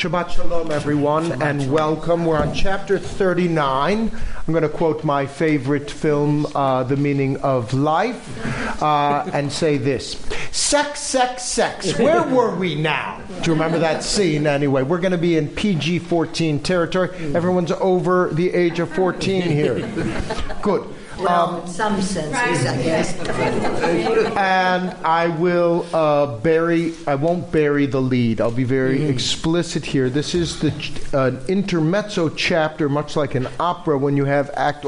Shabbat Shalom, everyone, and welcome. We're on chapter 39. I'm going to quote my favorite film, The Meaning of Life, and say this. Sex, sex, sex. Where were we now? Do you remember that scene? Anyway, we're going to be in PG-14 territory. Everyone's over the age of 14 here. Good. Well, in some senses, I guess. And I will I won't bury the lead. I'll be very explicit here. This is the intermezzo chapter, much like an opera when you have Act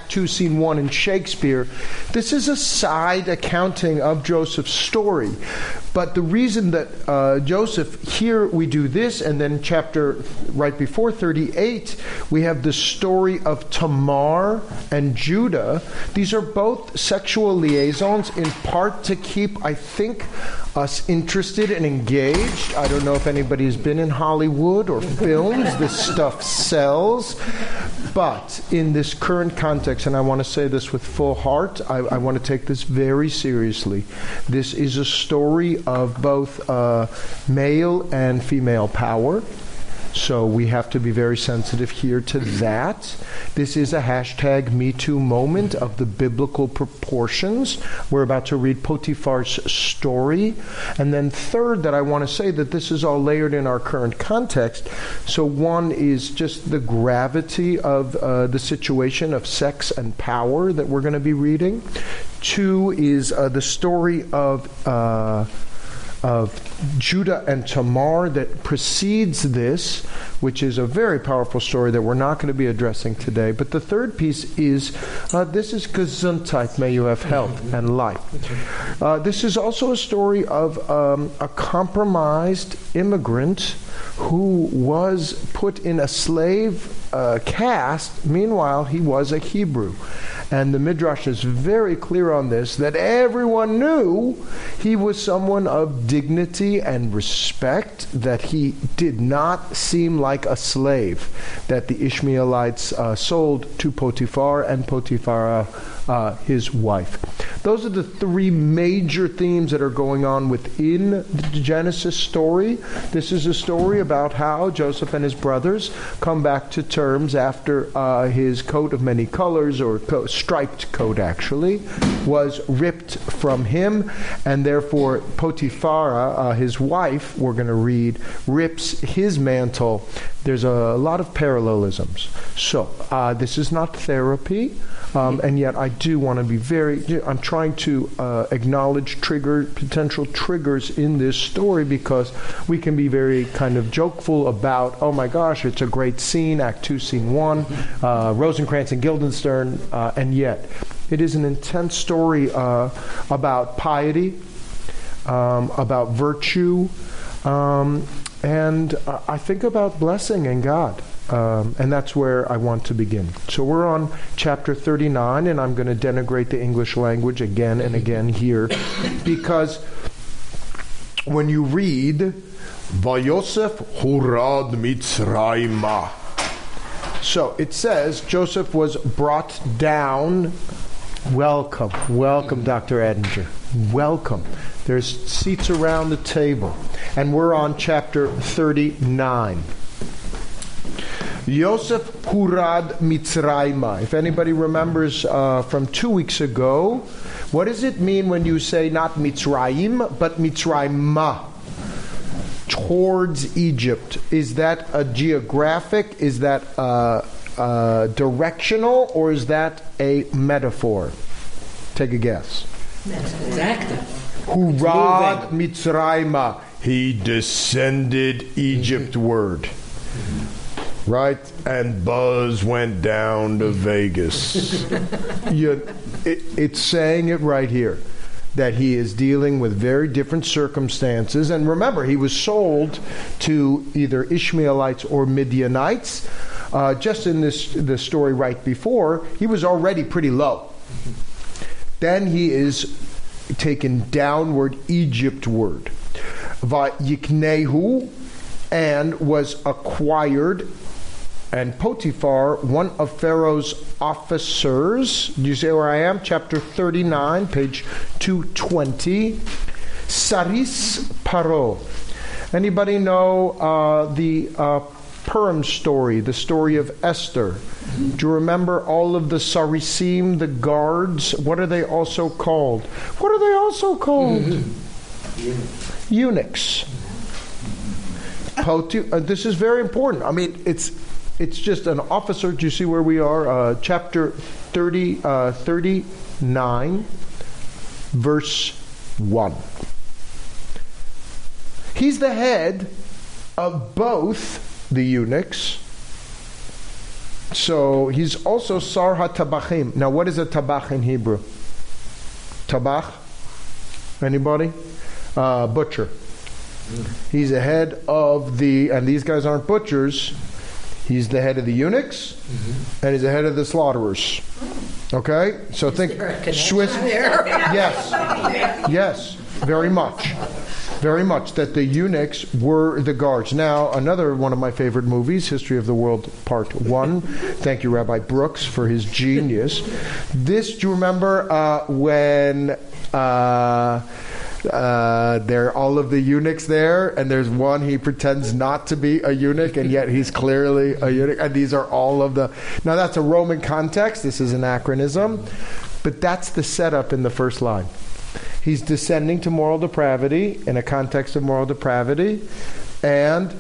2, Scene 1 in Shakespeare. This is a side accounting of Joseph's story. But the reason that Joseph, here we do this, and then chapter right before 38, we have the story of Tamar and Judah. These are both sexual liaisons, in part to keep, I think, us interested and engaged. I don't know if anybody's been in Hollywood or films. This stuff sells. But in this current context, and I want to say this with full heart, I want to take this very seriously. This is a story of both male and female power. So we have to be very sensitive here to that. This is a hashtag #MeToo moment of the biblical proportions. We're about to read Potiphar's story. And then third, that I want to say that this is all layered in our current context. So one is just the gravity of the situation of sex and power that we're going to be reading. Two is the story of Judah and Tamar that precedes this, which is a very powerful story that we're not going to be addressing today. But the third piece is, this is Gesundheit, may you have health and life. This is also a story of a compromised immigrant who was put in a slave caste. Meanwhile, he was a Hebrew. And the Midrash is very clear on this, that everyone knew he was someone of dignity and respect, that he did not seem like a slave that the Ishmaelites sold to Potiphar and Potiphar, his wife. Those are the three major themes that are going on within the Genesis story. This is a story about how Joseph and his brothers come back to terms after his coat of many colors, or striped coat actually, was ripped from him, and therefore Potiphar, his wife, we're going to read, rips his mantle. There's a lot of parallelisms. So this is not therapy. And yet I do want to be I'm trying to acknowledge potential triggers in this story, because we can be very kind of jokeful about, oh my gosh, it's a great scene, Act 2, Scene 1, Rosencrantz and Guildenstern, and yet it is an intense story about piety, about virtue, and I think about blessing and God. And that's where I want to begin. So we're on chapter 39, and I'm going to denigrate the English language again and again here, because when you read Vayayshev Hurad Mitzrayma, so it says Joseph was brought down. Welcome, Dr. Edinger. Welcome. There's seats around the table, and we're on chapter 39. Yosef Hurad Mitzrayma. If anybody remembers from 2 weeks ago, what does it mean when you say not Mitzrayim, but Mitzrayma? Towards Egypt. Is that a geographic? Is that directional? Or is that a metaphor? Take a guess. It's active. Hurad Mitzrayma. He descended Egyptward. Right? And Buzz went down to Vegas. It's saying it right here, that he is dealing with very different circumstances. And remember, he was sold to either Ishmaelites or Midianites. Just in the story right before, he was already pretty low. Then he is taken downward, Egyptward. Vayiknehu, and was acquired. And Potiphar, one of Pharaoh's officers, do you see where I am? Chapter 39, page 220. Saris Paro. Anybody know the Purim story, the story of Esther? Do you remember all of the Sarisim, the guards? What are they also called? What are they also called? Eunuchs. This is very important. I mean, it's just an officer. Do you see where we are? Chapter 39, verse 1. He's the head of both the eunuchs. So he's also Sar HaTabachim. Now, what is a tabach in Hebrew? Tabach? Anybody? Butcher. He's the head of and these guys aren't butchers, he's the head of the eunuchs, and he's the head of the slaughterers. Okay? So think Swiss. Yes, very much. Very much, that the eunuchs were the guards. Now, another one of my favorite movies, History of the World Part 1. Thank you, Rabbi Brooks, for his genius. Do you remember when there are all of the eunuchs there, and there's one, he pretends not to be a eunuch, and yet he's clearly a eunuch, and these are all of the... Now, that's a Roman context. This is anachronism. But that's the setup in the first line. He's descending to moral depravity in a context of moral depravity. And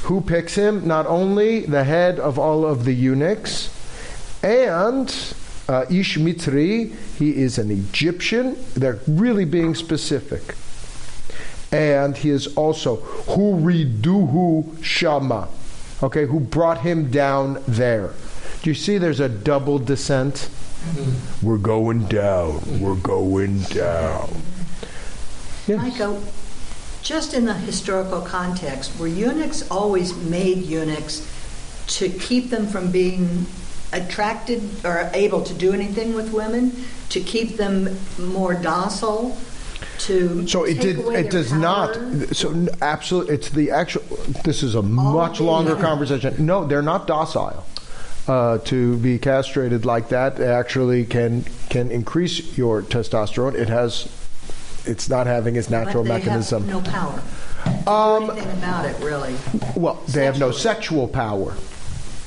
who picks him? Not only the head of all of the eunuchs, and Ish Mitri, he is an Egyptian. They're really being specific. And he is also Huriduhu Shama. Okay, who brought him down there. Do you see there's a double descent? We're going down. We're going down. Yes. Michael, just in the historical context, were eunuchs always made eunuchs to keep them from being attracted or able to do anything with women, to keep them more docile, to so take away it their does power? not. So absolutely, it's the actual. This is a much longer conversation. No, they're not docile. To be castrated like that actually can increase your testosterone. It's not having its natural mechanism. Have no power to do anything about it, really. Well, they have no sexual power.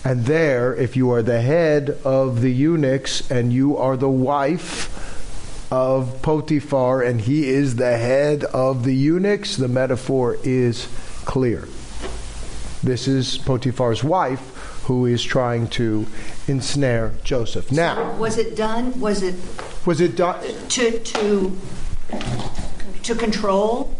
And there, if you are the head of the eunuchs and you are the wife of Potiphar and he is the head of the eunuchs, the metaphor is clear. This is Potiphar's wife who is trying to ensnare Joseph. Now, was it done? Was it done to control?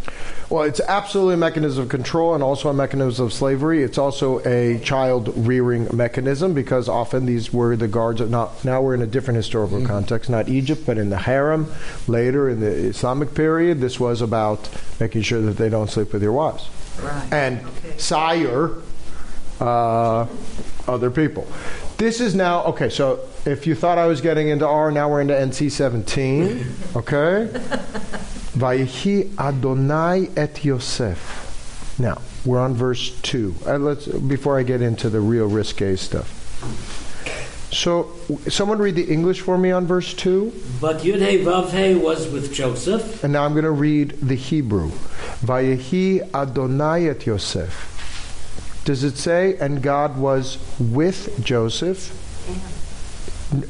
Well, it's absolutely a mechanism of control and also a mechanism of slavery. It's also a child rearing mechanism because often these were the guards. Now we're in a different historical context, not Egypt, but in the harem. Later in the Islamic period, this was about making sure that they don't sleep with your wives. Right. And sire other people. This is now, okay, so if you thought I was getting into R, now we're into NC 17. Okay? Vayehi Adonai et Yosef. Now, we're on verse 2. Before I get into the real risque stuff. So, someone read the English for me on verse 2. But Yud-Heh Vav-Heh was with Joseph. And now I'm going to read the Hebrew. Vayehi Adonai et Yosef. Does it say, and God was with Joseph?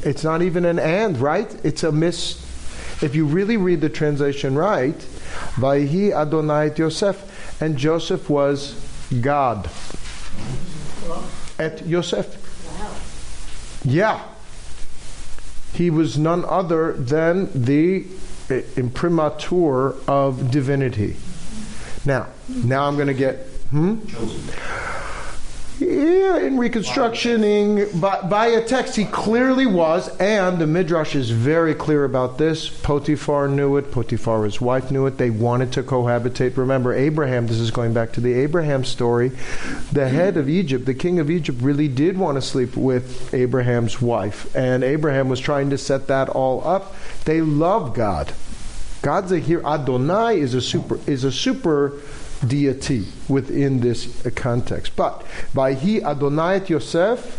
It's not even an and, right? It's a miss. If you really read the translation right, Vayehi Adonai et Yosef, and Joseph was God. Et Yosef. Wow. Yeah. He was none other than the imprimatur of divinity. Now I'm going to get... Yeah, in reconstructioning by a text, he clearly was, and the Midrash is very clear about this. Potiphar knew it. Potiphar's wife knew it. They wanted to cohabitate. Remember, Abraham, this is going back to the Abraham story, the head of Egypt, the king of Egypt, really did want to sleep with Abraham's wife, and Abraham was trying to set that all up. They love God. God's a hero. Adonai is a super deity within this context. But Vayehi Adonai et Yosef,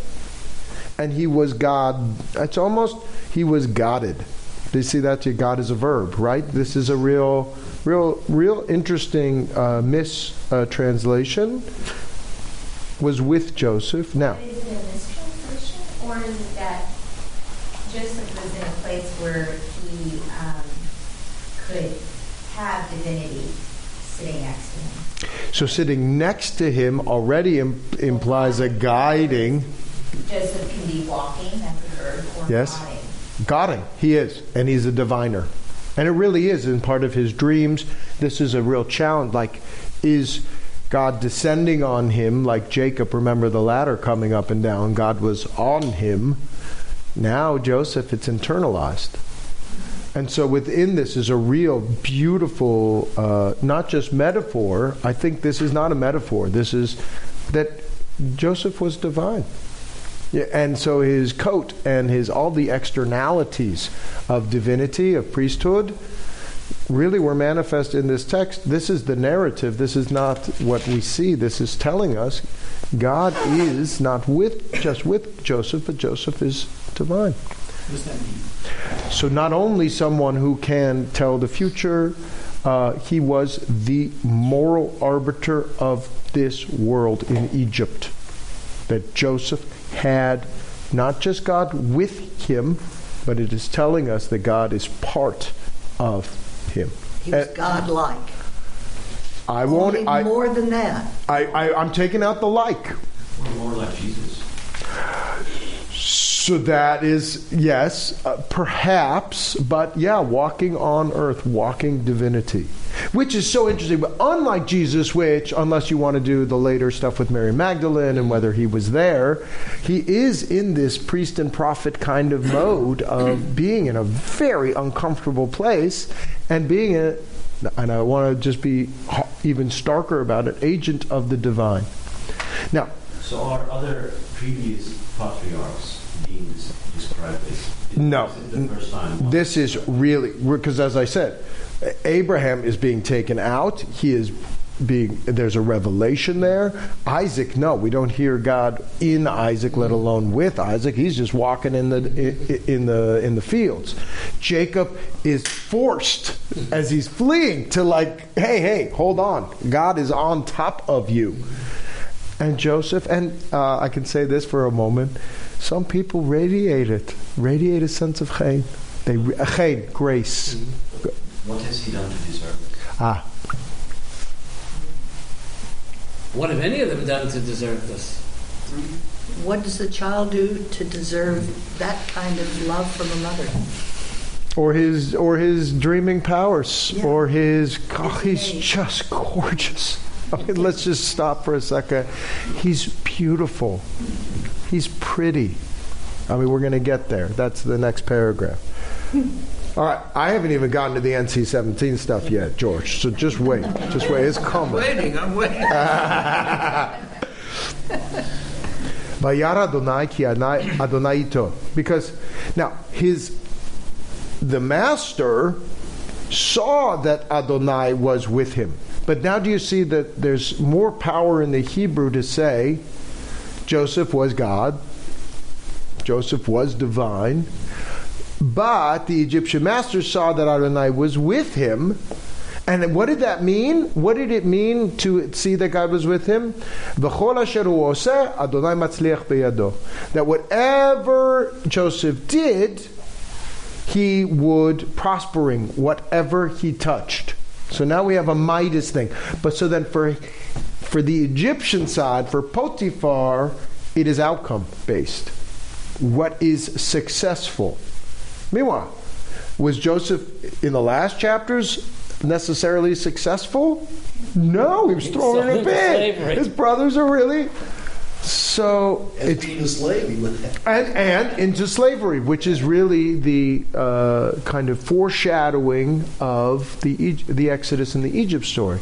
and he was God. It's almost he was godded. Do you see that? God is a verb, right? This is a real interesting mistranslation. Was with Joseph. Now, is it a mistranslation, or is it that Joseph was in a place where he could have divinity sitting next to him? so sitting next to him already implies a guiding. Joseph can be walking, that's a verb, or Yes. guiding. Guiding. He is, and he's a diviner. And it really is in part of his dreams. This is a real challenge. Like, is God descending on him like Jacob? Remember the ladder coming up and down. God was on him. Now Joseph, it's internalized. And so within this is a real beautiful, not just metaphor. I think this is not a metaphor. This is that Joseph was divine. Yeah, and so his coat and all the externalities of divinity, of priesthood, really were manifest in this text. This is the narrative. This is not what we see. This is telling us God is not just with Joseph, but Joseph is divine. What does that mean? So not only someone who can tell the future, he was the moral arbiter of this world in Egypt. That Joseph had not just God with him, but it is telling us that God is part of him. He was godlike. I won't. Only more than that. I'm taking out the like. Or more like Jesus. So that is, yes, perhaps, but yeah, walking on earth, walking divinity. Which is so interesting, but unlike Jesus, which, unless you want to do the later stuff with Mary Magdalene and whether he was there, he is in this priest and prophet kind of mode of being in a very uncomfortable place and being and I want to just be even starker about it, agent of the divine. Now, So are other previous patriarchs being described as? No. Is it the first time? This is really, because as I said, Abraham is being taken out. There's a revelation there. Isaac, no, we don't hear God in Isaac, let alone with Isaac. He's just walking in the fields. Jacob is forced as he's fleeing to hey, hold on. God is on top of you. And Joseph, and I can say this for a moment, some people radiate a sense of chen. Chen, grace. What has he done to deserve it? What have any of them done to deserve this? What does the child do to deserve that kind of love from a mother? Or his dreaming powers, Yeah. or he's just gorgeous. I mean, let's just stop for a second. He's beautiful. He's pretty. I mean, we're going to get there. That's the next paragraph. All right, I haven't even gotten to the NC-17 stuff yet, George. So just wait. It's coming. I'm waiting. Vayar Adonai ki Adonai ito. Because now the master saw that Adonai was with him. But now do you see that there's more power in the Hebrew to say Joseph was God, Joseph was divine, but the Egyptian master saw that Adonai was with him. And what did that mean? What did it mean to see that God was with him? V'chol asher hu oseh, Adonai matzliach beyado. That whatever Joseph did, he would prospering whatever he touched. So now we have a Midas thing. But so then for the Egyptian side, for Potiphar, it is outcome based. What is successful? Meanwhile, was Joseph in the last chapters necessarily successful? No, he was thrown in a pit. His brothers are really... So it's being a slave with that. And into slavery, which is really the kind of foreshadowing of the Exodus and the Egypt story.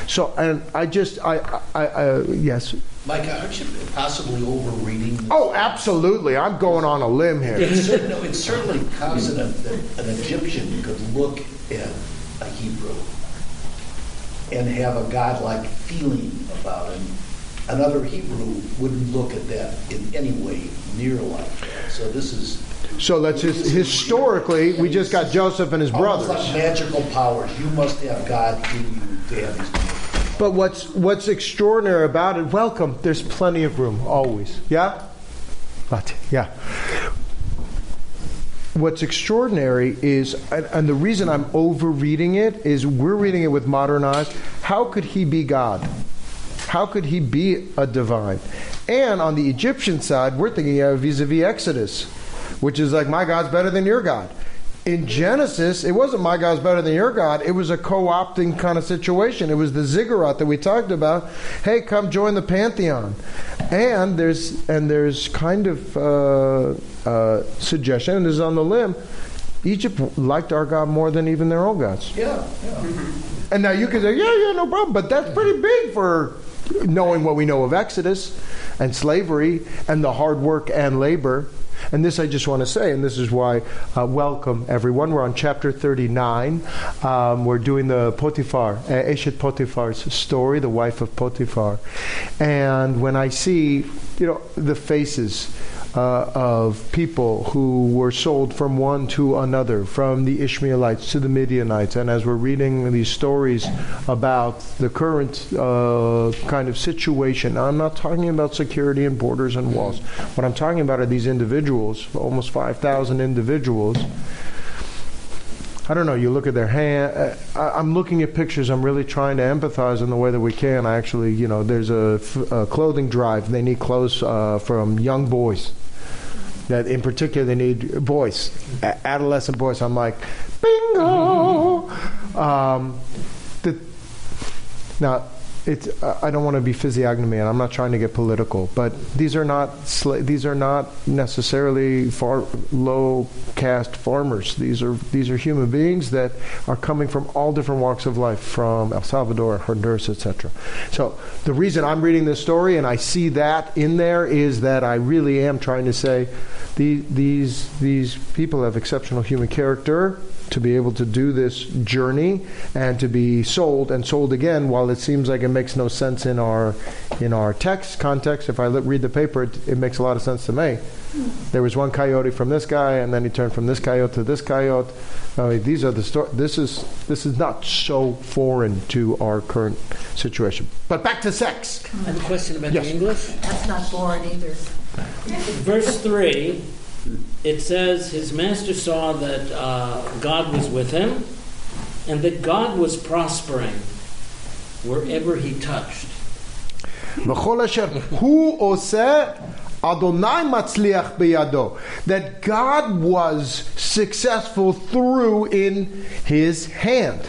So, and yes. Micah, aren't you possibly overreading this? Oh, absolutely! I'm going on a lim here. It's certainly consonant that an Egyptian could look at a Hebrew and have a godlike feeling about him. Another Hebrew wouldn't look at that in any way near like that. So this is So let's just, historically, we just got Joseph and his Almost brothers. like magical powers. You must have God in you to have these powers. But what's extraordinary about it, welcome, there's plenty of room, always. Yeah? But, yeah. What's extraordinary is, and the reason I'm over-reading it, is we're reading it with modern eyes. How could he be God? How could he be a divine? And on the Egyptian side, we're thinking of vis-a-vis Exodus, which is like, my God's better than your God. In Genesis, it wasn't my God's better than your God. It was a co-opting kind of situation. It was the ziggurat that we talked about. Hey, come join the pantheon. And there's kind of suggestion, and this is on the limb, Egypt liked our God more than even their own gods. Yeah. And now you can say, yeah, no problem. But that's pretty big for knowing what we know of Exodus and slavery and the hard work and labor. And this I just want to say, and this is why, welcome everyone. We're on chapter 39. We're doing the Potiphar, Eshet Potiphar's story, the wife of Potiphar. And when I see, the faces of people who were sold from one to another, from the Ishmaelites to the Midianites, and as we're reading these stories about the current kind of situation, I'm not talking about security and borders and walls. What I'm talking about are these individuals, almost 5,000 individuals. I don't know, you look at their hand. I'm looking at pictures. I'm really trying to empathize in the way that we can. I actually, there's a clothing drive. They need clothes from young boys. That in particular they need boys, adolescent boys. I'm like, bingo! Now, I don't want to be physiognomy, and I'm not trying to get political, but these are not necessarily low caste farmers. These are human beings that are coming from all different walks of life, from El Salvador, Honduras, etc. So the reason I'm reading this story and I see that in there is that I really am trying to say these people have exceptional human character to be able to do this journey and to be sold and sold again. While it seems like it makes no sense in our text context, if I read the paper, it makes a lot of sense to me. There was one coyote from this guy, and then he turned from this coyote to this coyote. These are the stories. This is not so foreign to our current situation. But back to sex. I have a question about Yes. the English. That's not foreign either. Verse 3, it says, his master saw that God was with him, and that God was prospering wherever he touched. V'chol asher hu oseh, Adonai matzliach biyado. That God was successful through in his hand.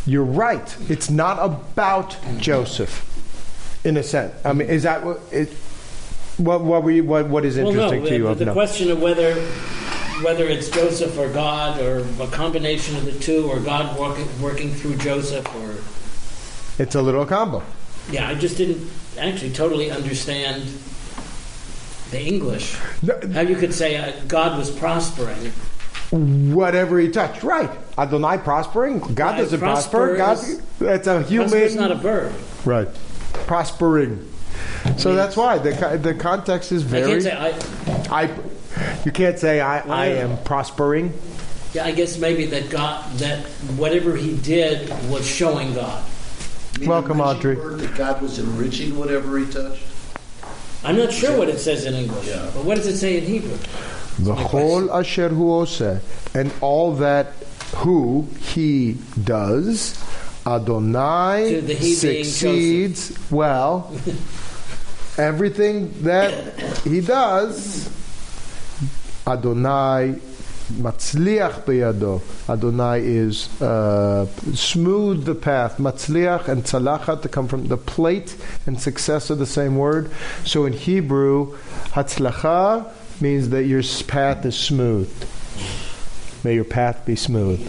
You're right. It's not about Joseph, in a sense. I mean, is that what is interesting to you? The question of whether it's Joseph or God, or a combination of the two, or God working through Joseph, or it's a little combo. Yeah, I just didn't actually totally understand the English. How you could say God was prospering. Whatever he touched, right? Adonai prospering. God doesn't prosper. God, that's a human. Prosper is not a verb. Right. Prospering. So that's why the context is very. I can't say you can't say I am prospering. Yeah, I guess maybe that whatever he did was showing God. Welcome, Audrey. That God was enriching whatever he touched. I'm not sure what it says in English, but what does it say in Hebrew? V'chol asher hu oseh, and all that he does, Adonai To the he succeeds well. Everything that he does, Adonai matzliach biyado. Adonai is smooth the path. Matzliach and tzalachat to come from the plate and success are the same word. So in Hebrew, hatzlacha means that your path is smooth. May your path be smooth.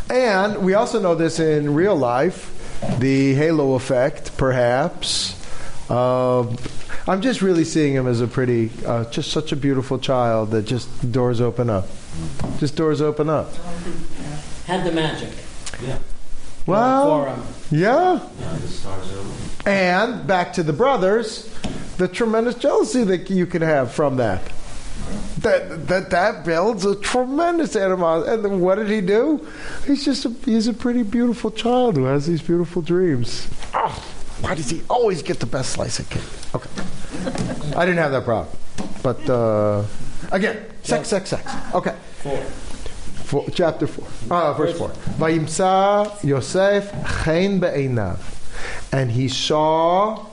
And we also know this in real life, the halo effect, perhaps. I'm just really seeing him as a pretty, just such a beautiful child that just doors open up. Just doors open up. Had the magic. Yeah. Well, yeah. The stars open. And back to the brothers, the tremendous jealousy that you can have from that. That builds a tremendous animosity. And then what did he do? He's a pretty beautiful child who has these beautiful dreams. Oh, why does he always get the best slice of cake? Okay. I didn't have that problem. But, again, sex. Okay. 4. Chapter 4. Verse 4. Vayimsa Yosef chen be'einav. And he saw,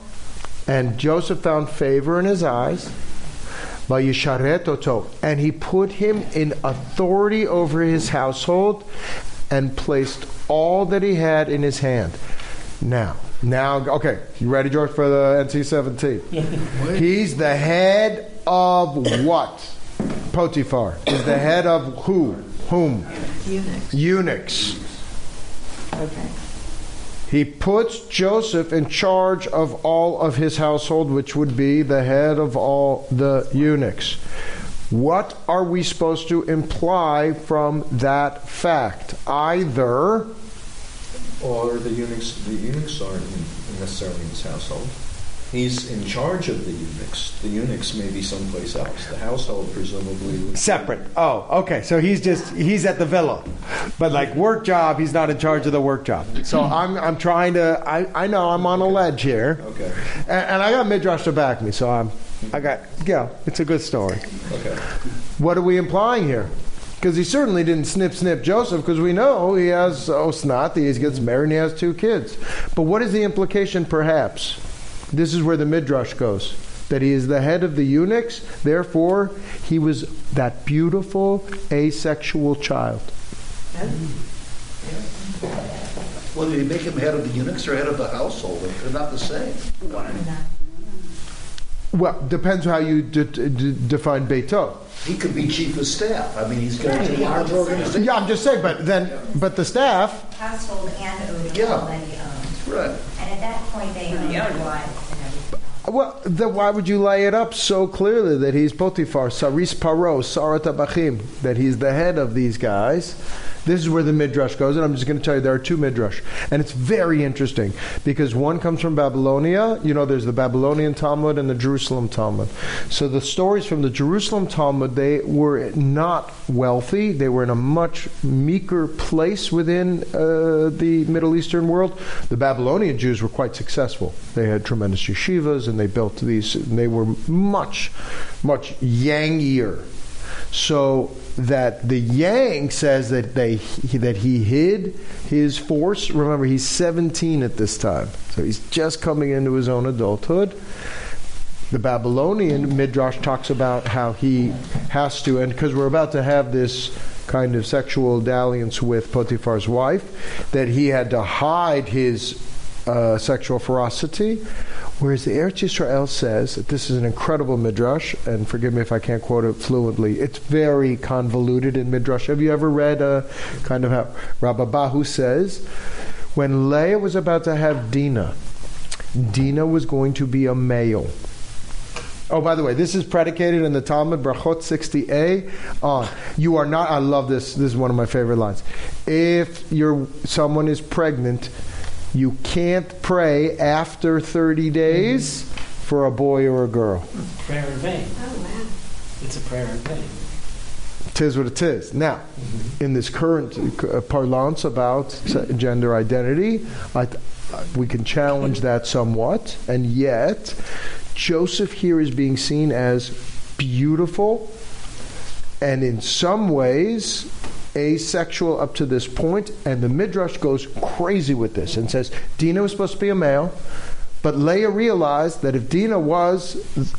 and Joseph found favor in his eyes. Vayisharet oto. And he put him in authority over his household and placed all that he had in his hand. Now, okay, you ready, George, for the NC-17? He's the head of what? Potiphar. He's the head of who? Whom? Eunuchs. Okay. He puts Joseph in charge of all of his household, which would be the head of all the eunuchs. What are we supposed to imply from that fact? Either... Or the eunuchs aren't necessarily in his household. He's in charge of the eunuchs. The eunuchs may be someplace else. The household presumably would separate. Oh, okay. So he's at the villa, but like work job, he's not in charge of the work job. So I'm trying to. I know I'm on a ledge here. Okay. And I got Midrash to back me, so it's a good story. Okay. What are we implying here? Because he certainly didn't snip Joseph, because we know he has Osnat, he gets married and he has 2 kids. But what is the implication, perhaps? This is where the Midrash goes. That he is the head of the eunuchs, therefore he was that beautiful asexual child. Well, did he make him head of the eunuchs or head of the household? They're not the same. Well, depends how you define Beito. He could be chief of staff. I mean, he's got a large organization. Yeah, I'm just saying, but the staff... Household and owning Yeah. all that he owns. Right. And at that point, they own wives and everything. Well, then why would you lay it up so clearly that he's Potiphar, Saris Paro, Sarat Abachim, that he's the head of these guys? This is where the Midrash goes, and I'm just going to tell you there are 2 Midrash. And it's very interesting, because one comes from Babylonia. You know, there's the Babylonian Talmud and the Jerusalem Talmud. So the stories from the Jerusalem Talmud, they were not wealthy. They were in a much meeker place within the Middle Eastern world. The Babylonian Jews were quite successful. They had tremendous yeshivas, and they built these, and they were much, much yangier. So that the Yang says that he hid his force. Remember, he's 17 at this time, so he's just coming into his own adulthood. The Babylonian Midrash talks about how he has to, and because we're about to have this kind of sexual dalliance with Potiphar's wife, that he had to hide his sexual ferocity. Whereas the Eretz Yisrael says that this is an incredible midrash, and forgive me if I can't quote it fluently. It's very convoluted in midrash. Have you ever read kind of how Rabbi Bahu says, when Leah was about to have Dinah was going to be a male. Oh, by the way, this is predicated in the Talmud, Brachot 60a, on you are not. I love this. This is one of my favorite lines. If someone is pregnant, you can't pray after 30 days for a boy or a girl. Prayer in vain. Oh, wow. It's a prayer in vain. Tis what it is. Now, in this current parlance about gender identity, we can challenge that somewhat, and yet Joseph here is being seen as beautiful and in some ways asexual up to this point, and the Midrash goes crazy with this and says Dinah was supposed to be a male, but Leah realized that if Dinah was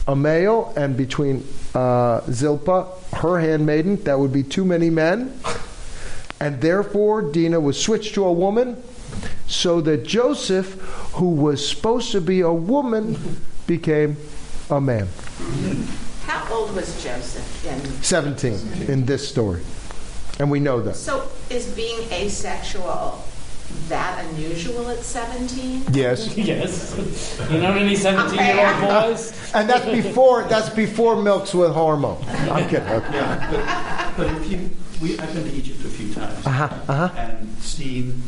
a male and between Zilpah, her handmaiden, that would be too many men, and therefore Dinah was switched to a woman, so that Joseph, who was supposed to be a woman, became a man. How old was Joseph in 17 in this story. And we know that. So is being asexual that unusual at 17? Yes. Yes. You know any 17-year-old boys? And that's before milks with hormone. I'm kidding. Okay. But I've been to Egypt a few times and seen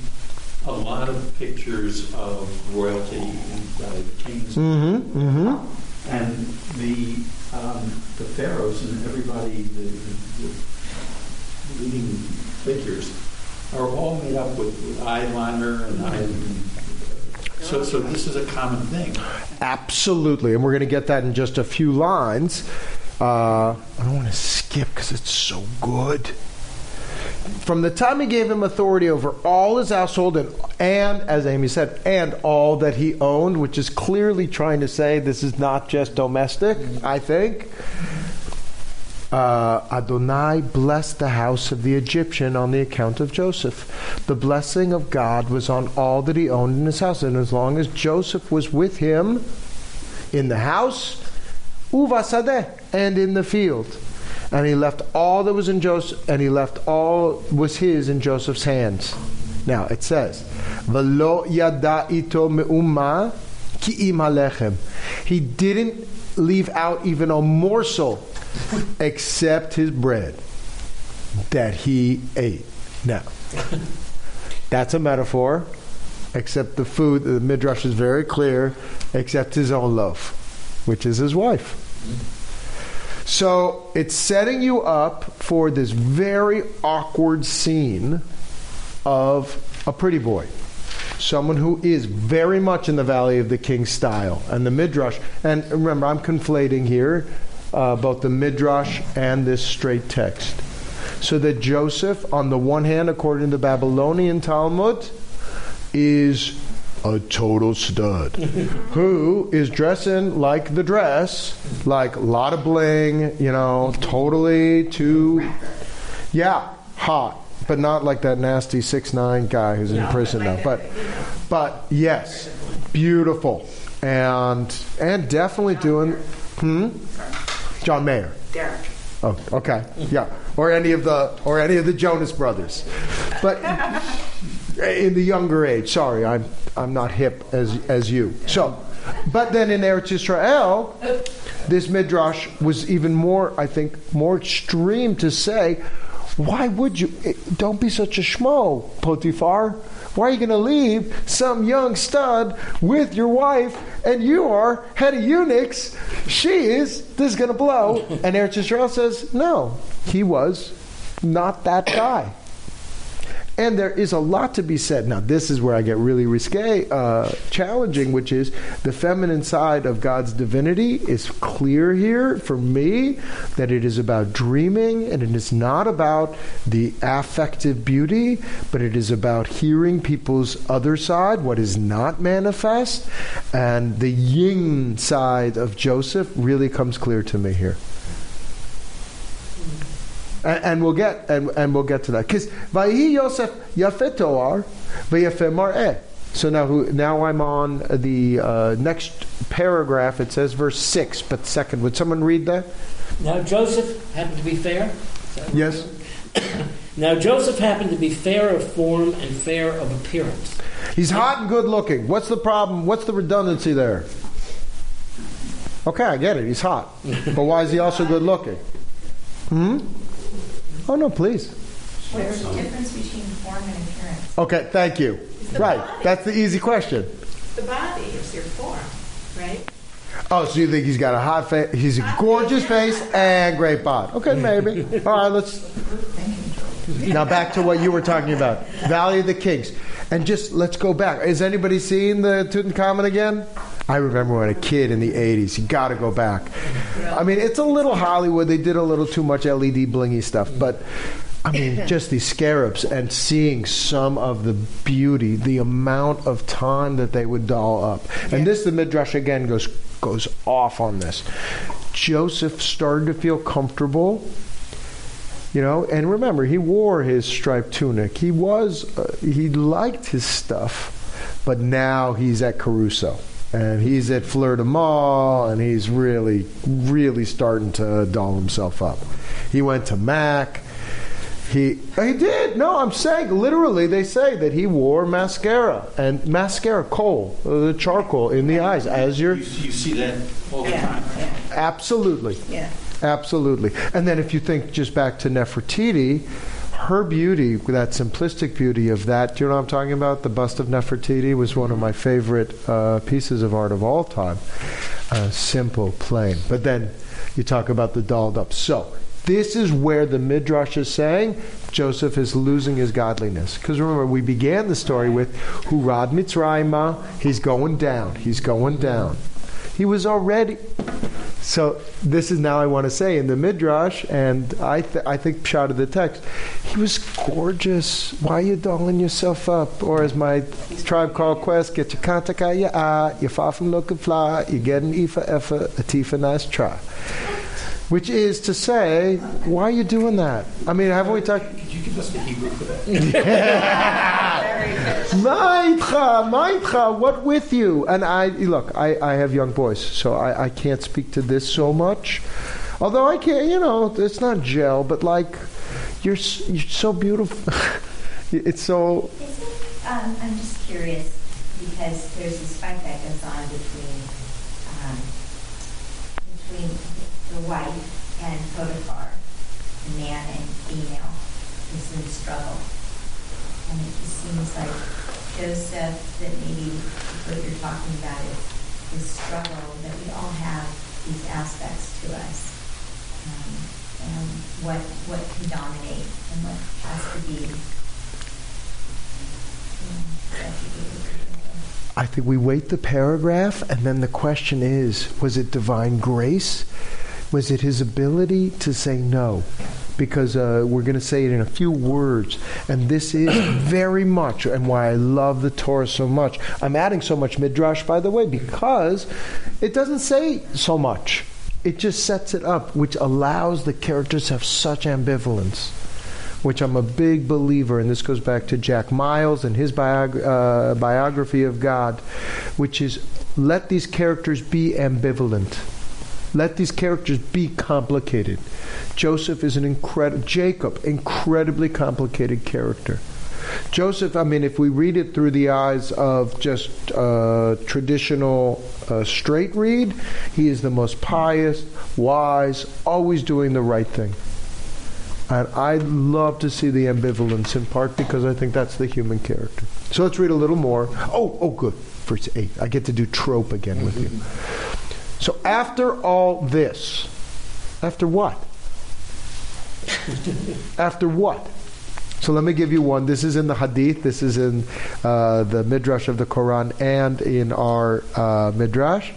a lot of pictures of royalty, kings, and the pharaohs and everybody, the leading figures, are all made up with eyeliner and so this is a common thing. Absolutely, and we're going to get that in just a few lines. I don't want to skip because it's so good. From the time he gave him authority over all his household and, as Amy said, and all that he owned, which is clearly trying to say this is not just domestic, I think. Adonai blessed the house of the Egyptian on the account of Joseph. The blessing of God was on all that he owned in his house. And as long as Joseph was with him in the house, uvasadeh, and in the field. And he left all that was in Joseph, and he left all was his in Joseph's hands. Now it says, V'lo yada ito me'uma ki im halechem. He didn't leave out even a morsel except his bread that he ate. Now, that's a metaphor, except the food, the Midrash is very clear, except his own loaf, which is his wife. So it's setting you up for this very awkward scene of a pretty boy. Someone who is very much in the Valley of the King style. And the Midrash, and remember, I'm conflating here both the Midrash and this straight text. So that Joseph, on the one hand, according to the Babylonian Talmud, is a total stud who is dressing like the dress, like a lot of bling, totally too, hot, but not like that nasty 6'9" guy who's in prison now. But yes, beautiful, and definitely doing. John Mayer. Derek. Oh, okay, yeah, or any of the Jonas Brothers, but in the younger age. Sorry, I'm not hip as you. So, but then in Eretz Yisrael, this midrash was even more, I think, more extreme to say, why would you? Don't be such a schmo, Potiphar. Why are you going to leave some young stud with your wife, and you are head of eunuchs? This is going to blow. And Eretz Yisrael says, no, he was not that guy. And there is a lot to be said. Now, this is where I get really risque, challenging, which is the feminine side of God's divinity is clear here for me, that it is about dreaming, and it is not about the affective beauty, but it is about hearing people's other side, what is not manifest. And the yin side of Joseph really comes clear to me here. And we'll get to that, because Vayi Yosef Yafeh Toar V'Yafeh Mar'eh. So now I'm on the next paragraph. It says verse 6, but second. Would someone read that? Now Joseph happened to be fair. Yes. Now Joseph happened to be fair of form and fair of appearance. He's hot and good looking. What's the problem? What's the redundancy there? Okay, I get it. He's hot, but why is he also good looking? Oh, no, please. What's the difference between form and appearance? Okay, thank you. Right, body. that's the easy question. The body is your form, right? Oh, so you think he's got a hot face, he's a gorgeous face and great body. Okay, maybe. All right, now back to what you were talking about. Valley of the Kings. And just, let's go back. Is anybody seeing the Tutankhamun again? I remember when a kid in the 80s. You got to go back. I mean, it's a little Hollywood. They did a little too much LED blingy stuff. But, I mean, just these scarabs and seeing some of the beauty, the amount of time that they would doll up. And this, the Midrash, again, goes off on this. Joseph started to feel comfortable. And remember, he wore his striped tunic. He liked his stuff. But now he's at Caruso. And he's at Fleur de Mal, and he's really, really starting to doll himself up. He went to Mac. He did. No, I'm saying, literally, they say that he wore mascara. And mascara, kohl, the charcoal in the eyes. You see that all the time, right? Absolutely. Yeah. Absolutely. And then if you think just back to Nefertiti, her beauty, that simplistic beauty of that, do you know what I'm talking about? The bust of Nefertiti was one of my favorite pieces of art of all time. simple, plain. But then you talk about the dolled up. So this is where the Midrash is saying Joseph is losing his godliness. Because remember, we began the story with Hurad Mitzrayma. He's going down. He's going down. He was already... So this is now I want to say in the Midrash, and I think pshat of the text, he was gorgeous. Why are you dolling yourself up? Or as my tribe called Quest, get your kantaka, you're far from looking fly, you get an ifa effa, a tifa nice try. Which is to say, why are you doing that? I mean, haven't we talked... Could you give us the Hebrew for that? Maitcha, what with you? And I have young boys, so I can't speak to this so much. Although I can't, it's not gel, but like, you're so beautiful. It's so... I'm just curious, because there's this fight that goes on between the wife and Potiphar, the man and female, is in struggle. And it just seems like Joseph, that maybe what you're talking about is this struggle, that we all have these aspects to us. And what can dominate and what has to be I think we wait the paragraph, and then the question is, was it divine grace? Was it his ability to say no? Because we're going to say it in a few words. And this is very much, and why I love the Torah so much. I'm adding so much Midrash, by the way, because it doesn't say so much. It just sets it up, which allows the characters to have such ambivalence, which I'm a big believer, and this goes back to Jack Miles and his biography of God, which is let these characters be ambivalent. Let these characters be complicated. Joseph is incredibly complicated character. Joseph, I mean, if we read it through the eyes of just traditional straight read, he is the most pious, wise, always doing the right thing. And I love to see the ambivalence, in part because I think that's the human character. So let's read a little more. Oh, good. Verse 8. I get to do trope again with you. So after all this, after what? After what? So let me give you one. This is in the Hadith. This is in the Midrash of the Quran and in our Midrash.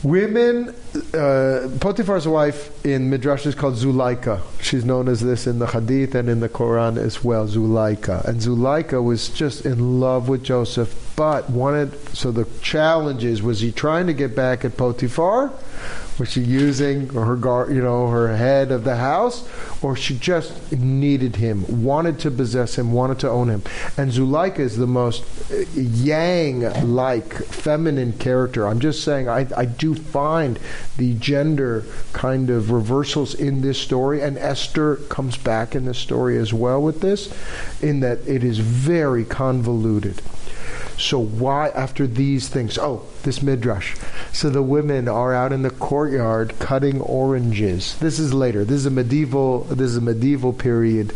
Women, Potiphar's wife in Midrash is called Zulaika. She's known as this in the Hadith and in the Quran as well, Zulaika. And Zulaika was just in love with Joseph, but so the challenge is, was he trying to get back at Potiphar? Was she using her head of the house? Or she just needed him, wanted to possess him, wanted to own him? And Zulaika is the most yang-like, feminine character. I'm just saying, I do find the gender kind of reversals in this story, and Esther comes back in this story as well with this, in that it is very convoluted. So why, after these things, this Midrash. So the women are out in the courtyard cutting oranges. This is later. This is a medieval period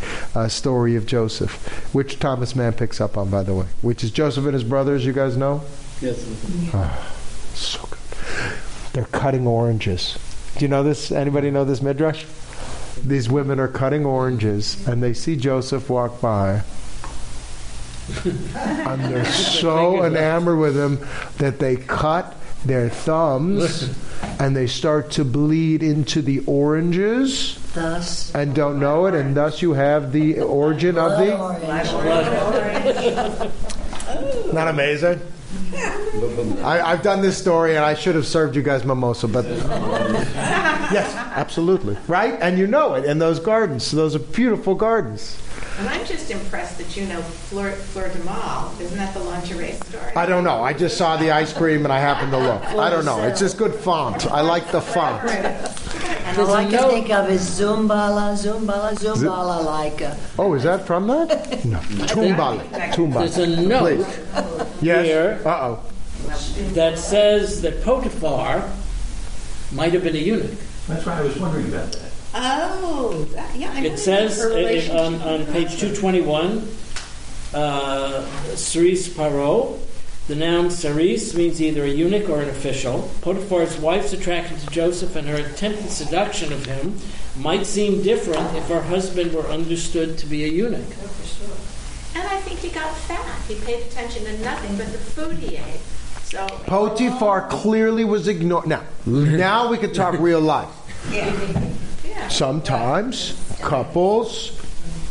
story of Joseph, which Thomas Mann picks up on, by the way, which is Joseph and his brothers, you guys know? Yes. So good. They're cutting oranges. Do you know this? Anybody know this Midrash? These women are cutting oranges, and they see Joseph walk by. And they're so enamored with him that they cut their thumbs and they start to bleed into the oranges, Thus, and don't know it, and thus you have the origin of the... Not amazing? I've done this story and I should have served you guys mimosa, but yes, absolutely. Right? And you know it, in those gardens. So those are beautiful gardens. And I'm just impressed that you know Fleur de Mal. Isn't that the lingerie story? I don't know. I just saw the ice cream and I happened to look. I don't know. It's just good font. I like the font. And all I can think of is Zumbala, Laika. Oh, is that from that? No. Tumbala. There's a note Yes. here Uh-oh. that says that Potiphar might have been a eunuch. That's why I was wondering about that. Oh, yeah. I It says on page 221, Cerise Paro, The noun saris means either a eunuch or an official. Potiphar's wife's attraction to Joseph and her attempted seduction of him might seem different if her husband were understood to be a eunuch. And I think he got fat. He paid attention to nothing but the food he ate. So Potiphar clearly was ignored. Now we can talk real life. yeah. Sometimes couples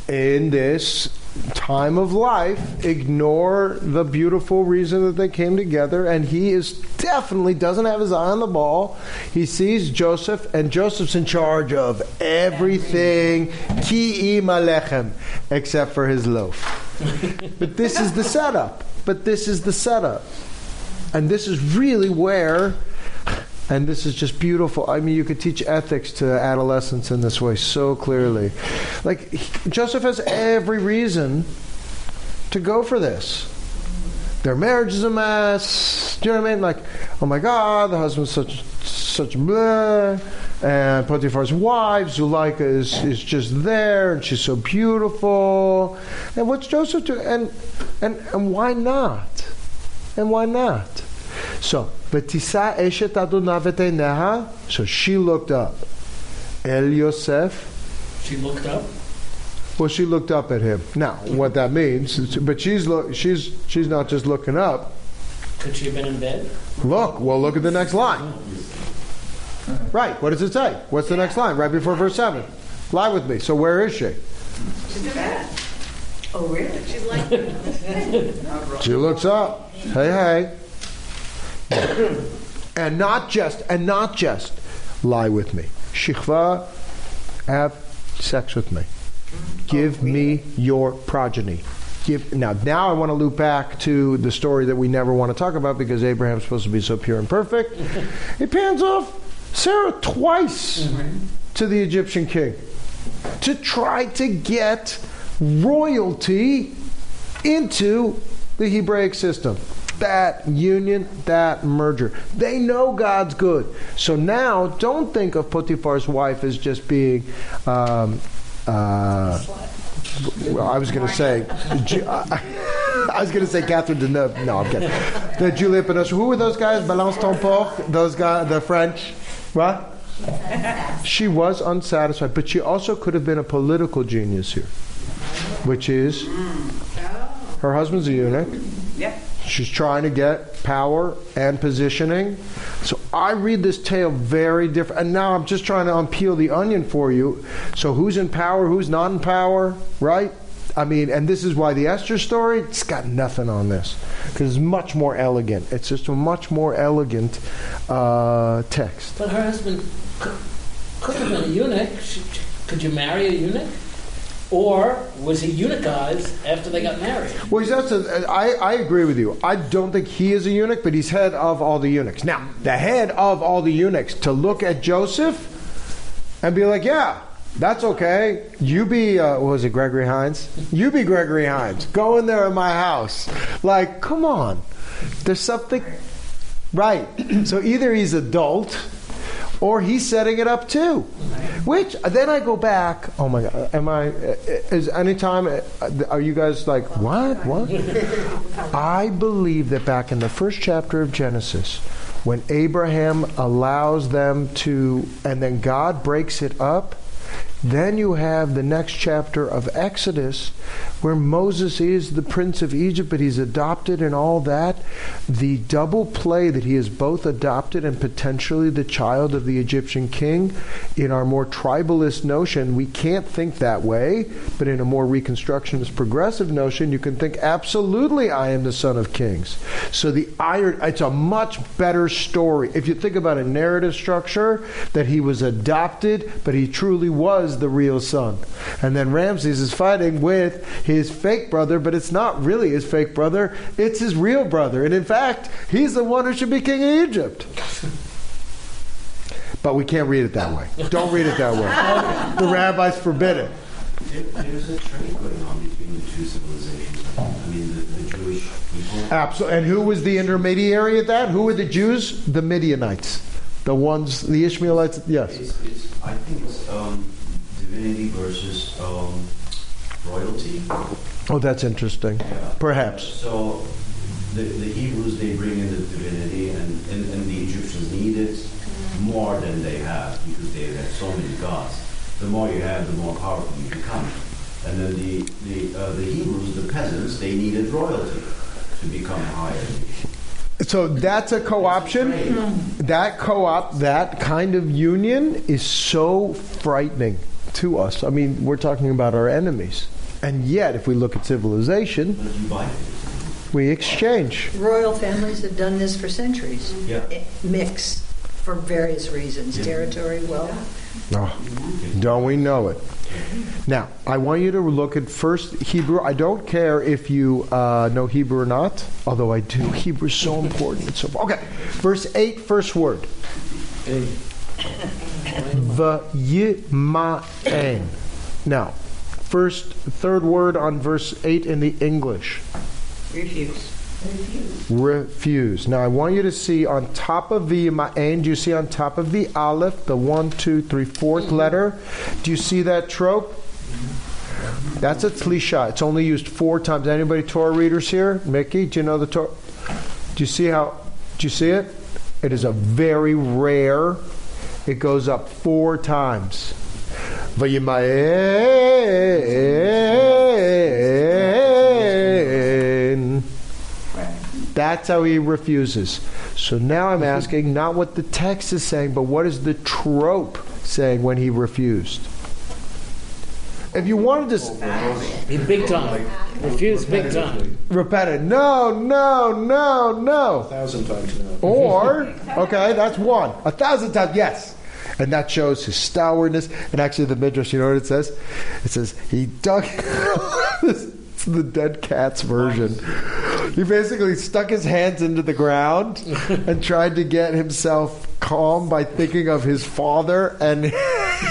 in this time of life ignore the beautiful reason that they came together, and he is definitely doesn't have his eye on the ball. He sees Joseph, and Joseph's in charge of everything, ki im alechem, except for his loaf. But this is the setup. And this is really where, and this is just beautiful. I mean, you could teach ethics to adolescents in this way so clearly. Like, Joseph has every reason to go for this. Their marriage is a mess. Do you know what I mean? Like, oh my God, the husband's such blah. And Potiphar's wife, Zuleika, is just there, and she's so beautiful. And what's Joseph doing? And why not? And why not? So, V'tisa eshet Adonai v'teineha. So she looked up. El Yosef. She looked up? Well, she looked up at him. Now, what that means, but she's not just looking up. Could she have been in bed? Look at the next line. Right, what does it say? What's the next line? Right before verse 7. Lie with me. So where is she? She's in bed. Oh, really? She's like, She looks up. Hey. and not just lie with me. Shichva, have sex with me. Give me your progeny. Now I want to loop back to the story that we never want to talk about because Abraham's supposed to be so pure and perfect. He pans off Sarah twice to the Egyptian king to try to get royalty into the Hebraic system. That union, that merger. They know God's good. So now, don't think of Potiphar's wife as just being well, I was going to say Catherine Deneuve. No, I'm kidding. The Julia Pinoche. Who were those guys? Balance ton porc? Those guys, the French. What? She was unsatisfied, but she also could have been a political genius here, which is her husband's a eunuch. Yeah. She's trying to get power and positioning. So I read this tale very different. And now I'm just trying to unpeel the onion for you. So who's in power, who's not in power, right? I mean, and this is why the Esther story, it's got nothing on this. Because it's much more elegant. It's just a much more elegant text. But her husband could have been a eunuch. Could you marry a eunuch? Or was he eunuchized after they got married? Well, I agree with you. I don't think he is a eunuch, but he's head of all the eunuchs. Now, the head of all the eunuchs to look at Joseph and be like, yeah, that's okay. You be, what was it, Gregory Hines? You be Gregory Hines. Go in there in my house. Like, come on. There's something... Right. So either he's adult... or he's setting it up too. Which, then I go back, oh my God, are you guys like, what? I believe that back in the first chapter of Genesis, when Abraham allows them to, and then God breaks it up, then you have the next chapter of Exodus, where Moses is the prince of Egypt, but he's adopted and all that. The double play that he is both adopted and potentially the child of the Egyptian king. In our more tribalist notion, we can't think that way, but in a more reconstructionist progressive notion, you can think, absolutely, I am the son of kings. So it's a much better story. If you think about a narrative structure, that he was adopted, but he truly was the real son. And then Ramses is fighting with his fake brother, but it's not really his fake brother, it's his real brother. And in fact, he's the one who should be king of Egypt. But we can't read it that way. Don't read it that way. The rabbis forbid it. There's a trade going on between the two civilizations. I mean, the Jewish people. Absolutely. And who was the intermediary at that? Who were the Jews? The Midianites. The ones, the Ishmaelites. Yes. I think it's divinity versus royalty. Oh, that's interesting. Yeah. Perhaps. So the Hebrews, they bring in the divinity, and the Egyptians need it more than they have, because they have so many gods. The more you have, the more powerful you become. And then the Hebrews, the peasants, they needed royalty to become higher. So that's a co-option. That kind of union is so frightening to us. I mean, we're talking about our enemies. And yet, if we look at civilization, we exchange. Royal families have done this for centuries. Yeah. Mix for various reasons. Territory, wealth. Oh, don't we know it? Now, I want you to look at first Hebrew. I don't care if you know Hebrew or not, although I do. Hebrew is so important. It's so okay. Verse 8, first word. Vayimaen. Now, third word on verse 8 in the English. Refuse. Now I want you to see on top of the ma'ain, do you see on top of the aleph, the 1, 2, 3, 4th letter? Do you see that trope? That's a tlisha. It's only used 4 times. Anybody Torah readers here? Mickey, do you know the Torah? Do you see it? It is a very rare. It goes up 4 times. Vayimaen. That's how he refuses. So now I'm asking not what the text is saying, but what is the trope saying when he refused? If you wanted to... Big time. Refuse big time. Repetitive. No. 1,000 times no. Or, okay, that's 1. 1,000 times, yes. And that shows his stoutness. And actually the Midrash, you know what it says? It says, he dug... It's the dead cat's version. He basically stuck his hands into the ground and tried to get himself calm by thinking of his father and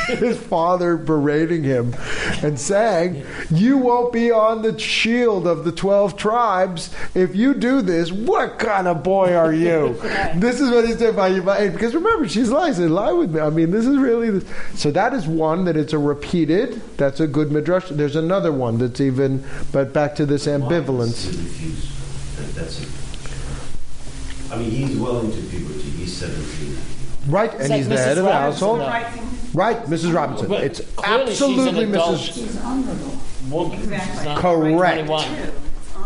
his father berating him and saying, you won't be on the shield of the 12 tribes if you do this. What kind of boy are you? This is what he said by you. Because remember, she's lying. She lie with me. I mean, this is really... So that is one that it's a repeated. That's a good midrash. There's another one that's even... But back to this ambivalence. That's it. I mean, he's well into puberty. He's 17. Right, and he's the head of the household. Right, Mrs. Robinson. But it's clearly absolutely she's an adult Mrs. woman. She's not Correct. 21.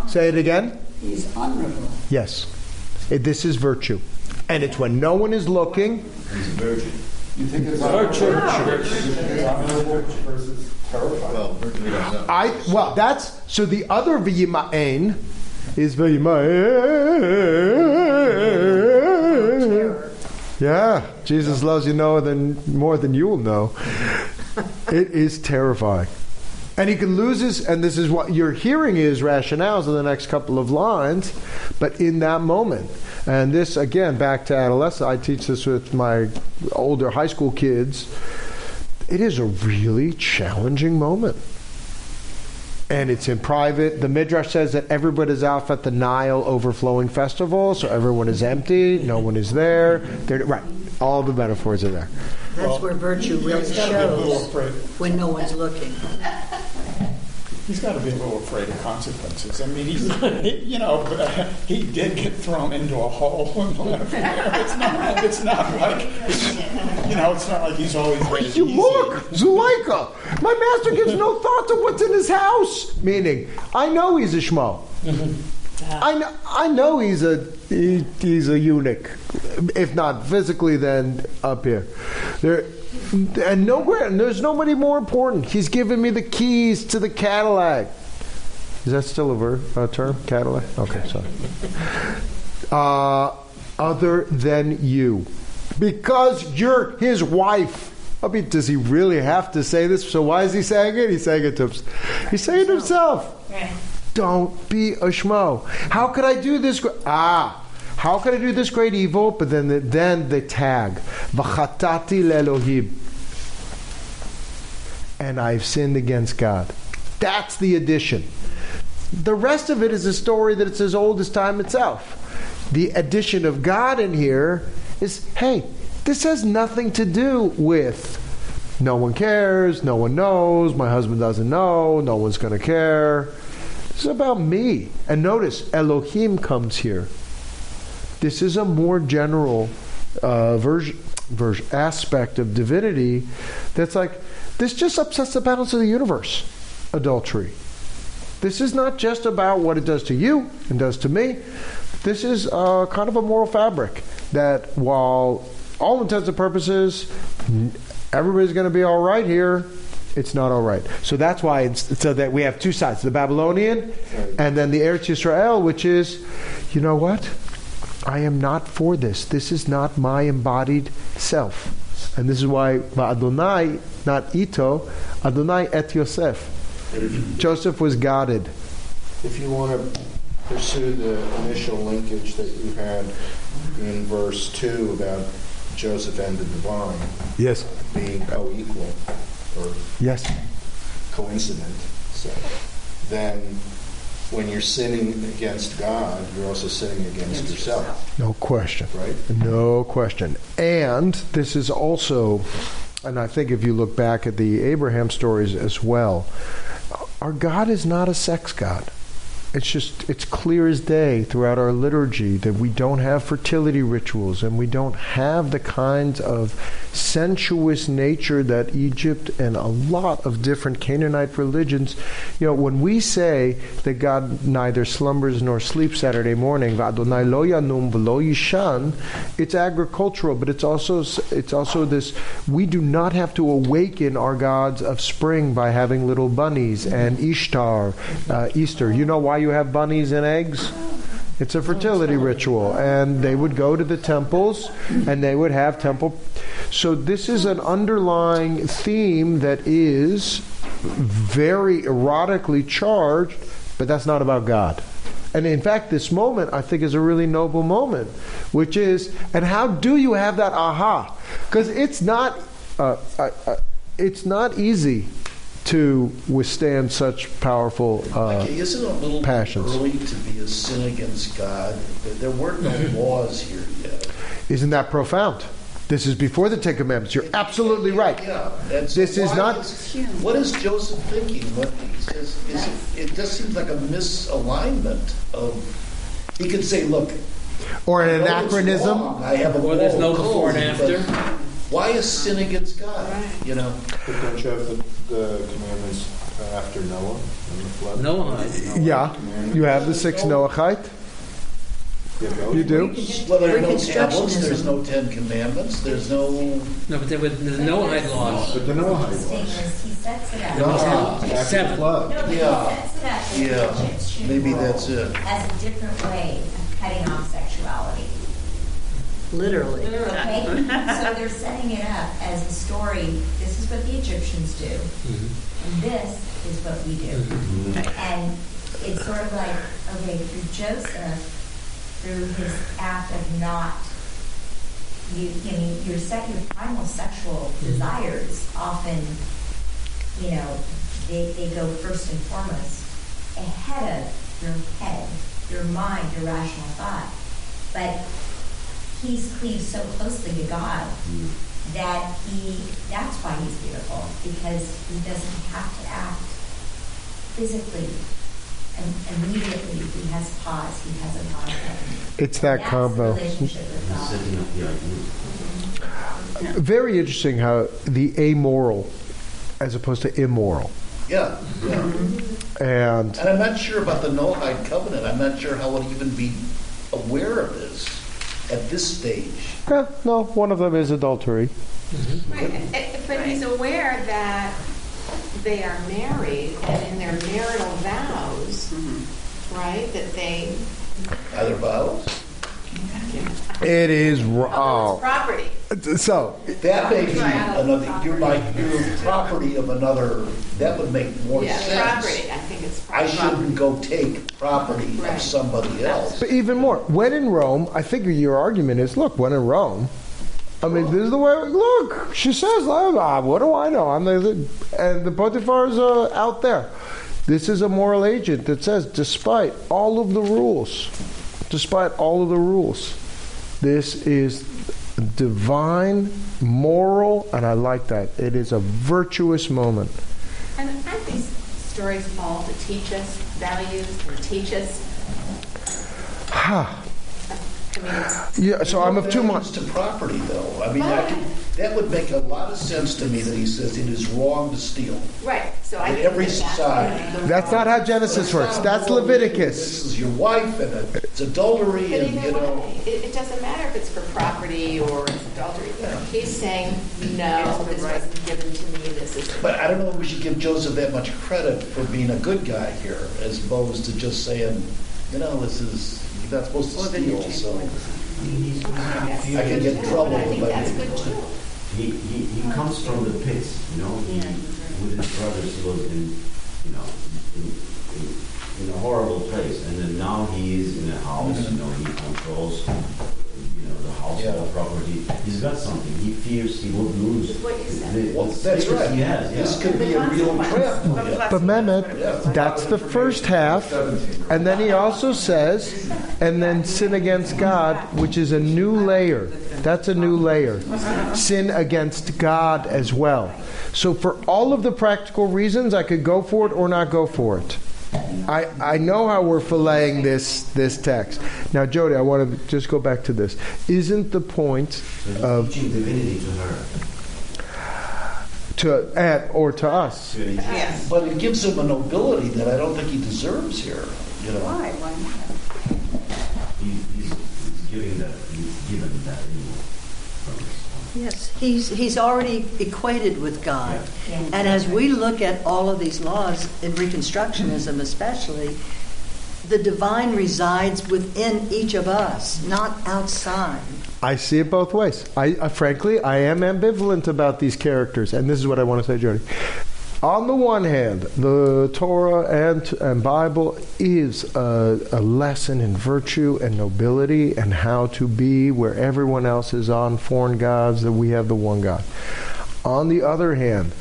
Say it again. He's honorable. Yes. This is virtue. And it's when no one is looking. He's a virgin. You think it's Virtue. honorable versus terrifying? Well, that's... So the other v'yima'en is v'yima'en. Yeah, Jesus loves you more than you will know. It is terrifying. And he can lose his, and this is what you're hearing his rationales in the next couple of lines, but in that moment. And this, again, back to adolescence, I teach this with my older high school kids. It is a really challenging moment. And it's in private. The Midrash says that everybody's out at the Nile overflowing festival, so everyone is empty, no one is there. Right, all the metaphors are there. That's where virtue really shows when no one's looking. He's got to be a little afraid of consequences. I mean, he did get thrown into a hole and left there. It's not like he's always ready. You look, Zuleika, my master gives no thought to what's in his house. Meaning, I know he's a schmo. I know he's a eunuch, if not physically, then up here. And there's nobody more important. He's given me the keys to the Cadillac. Is that still a term? Cadillac? Okay, sorry. Other than you. Because you're his wife. I mean, does he really have to say this? So why is he saying it? He's saying it to himself. Right. Don't be a schmo. How could I do this? How could I do this great evil? But then the tag, v'chatati le'Elohim, and I've sinned against God. That's the addition. The rest of it is a story that it's as old as time itself. The addition of God in here is, hey, this has nothing to do with no one cares, no one knows, my husband doesn't know, no one's going to care. This is about me. And notice, Elohim comes here. This is a more general aspect of divinity that's like, this just upsets the balance of the universe, adultery. This is not just about what it does to you and does to me. This is kind of a moral fabric that, while all intents and purposes, everybody's going to be all right here, it's not all right. So that's why so that we have two sides, the Babylonian and then the Eretz Yisrael, which is, you know what? I am not for this. This is not my embodied self. And this is why Adonai, not Ito, Adonai et Yosef. Joseph was guarded. If you want to pursue the initial linkage that you had in verse 2 about Joseph and the divine being co-equal or coincident, so then when you're sinning against God, you're also sinning against yourself. No question. Right? No question. And this is also, and I think if you look back at the Abraham stories as well, our God is not a sex God. It's clear as day throughout our liturgy that we don't have fertility rituals and we don't have the kinds of sensuous nature that Egypt and a lot of different Canaanite religions, when we say that God neither slumbers nor sleeps Saturday morning, V'Adonai lo yanum v'lo yishan, it's agricultural, but it's also this, we do not have to awaken our gods of spring by having little bunnies and Ishtar, Easter. You know why you have bunnies and eggs? It's a fertility ritual, and they would go to the temples and they would have temple. So this is an underlying theme that is very erotically charged, but that's not about God. And in fact, this moment I think is a really noble moment, which is, and how do you have that aha? Because it's not easy to withstand such powerful isn't it a little passions. Early to be a sin against God? There weren't no laws here yet. Isn't that profound? This is before the Ten Commandments. You're absolutely right. Yeah, and so this is not. What is Joseph thinking? What he says? It just seems like a misalignment of. He could say, "Look," or an anachronism. I have a or there's no code, before and after. Why is sin against God? But don't you have the commandments after Noah and the flood? Noahide. Yeah, you have the 6 Noahide. You do. Well, there are no tablets. There's no 10 Commandments. There's no. No, but there were the Noahide laws. But the Noahide laws. He sets it up. After Seven. the flood. No, but he sets it up as an Egyptian Maybe rule, that's it. as a different way of cutting off sexuality. Literally. Okay? So they're setting it up as a story. This is what the Egyptians do, and this is what we do. And it's sort of like, okay, through Joseph, through his act of not, your primal sexual desires often, they go first and foremost ahead of your head, your mind, your rational thought. But he's cleaved so closely to God that's why he's beautiful, because he doesn't have to act physically. And immediately he has pause, he has a contact. It's that That's combo. the relationship with God. Very interesting how the amoral as opposed to immoral. Yeah. And I'm not sure about the Noahide covenant. I'm not sure how we'll even be aware of this at this stage. no, one of them is adultery. Right. But he's aware that they are married, and in their marital vows, right, that they... Are there vows? It is It's wrong. property. So That may be another, you're property of another, that would make more sense. Property. I think it's I property. shouldn't go take property of somebody else. but even more, when in Rome, I think your argument is, look, when in Rome, I mean, this is the way. Look, she says, "What do I know?" And the Potiphar is out there. This is a moral agent that says, despite all of the rules, this is divine, moral, and I like that. It is a virtuous moment. And I think stories all to teach us values and teach us? Yeah, so I'm of two minds. To property, though. I mean, that would make a lot of sense to me that he says it is wrong to steal. Right. So I In think every that society. That's not how Genesis works. That's Leviticus. This is your wife, and it's adultery, But and either way, it doesn't matter if it's for property or it's adultery. He's saying, no, this wasn't given to me. This is. But I don't know if we should give Joseph that much credit for being a good guy here, as opposed to just saying, this is, you're not supposed to steal, so I can get in trouble I think if I that's do. good too. He comes from the pits, with his brothers he was in a horrible place, and then now he is in a house, he controls the household property. He's got something. He fears he will lose. Is what you said. Well, that's right. He has, This could be a real trap for him. But Mehmet, that's the first half. And then he also says, and then sin against God, which is a new layer. That's a new layer. Sin against God as well. So for all of the practical reasons, I could go for it or not go for it. I know how we're filleting this text. Now, Jody, I want to just go back to this. Isn't the point of teaching divinity to her? or to us? Yes. But it gives him a nobility that I don't think he deserves here. Why? Why not? He's given that Yes, he's already equated with God. Yeah. And as we look at all of these laws, in Reconstructionism especially, the divine resides within each of us, not outside. I see it both ways. Frankly, I am ambivalent about these characters, and this is what I want to say, Jody. On the one hand, the Torah and Bible is a lesson in virtue and nobility and how to be where everyone else is on foreign gods, that we have the one God. On the other hand,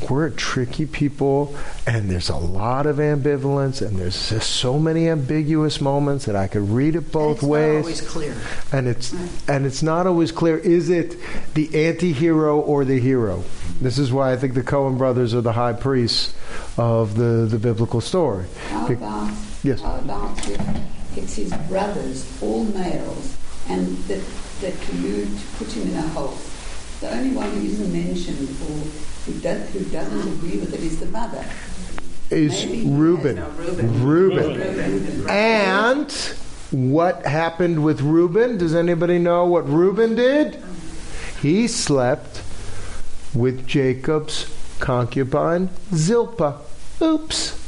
we're tricky people, and there's a lot of ambivalence, and there's just so many ambiguous moments that I could read it both ways. It's not always clear. And it's not always clear. Is it the anti-hero or the hero? This is why I think the Coen brothers are the high priests of the biblical story. How about if it's his brothers, all males, and that collude to put him in a house? The only one who isn't mentioned or who doesn't agree with it is the mother. Is Reuben. Reuben. And what happened with Reuben? Does anybody know what Reuben did? He slept with Jacob's concubine Zilpah. Oops.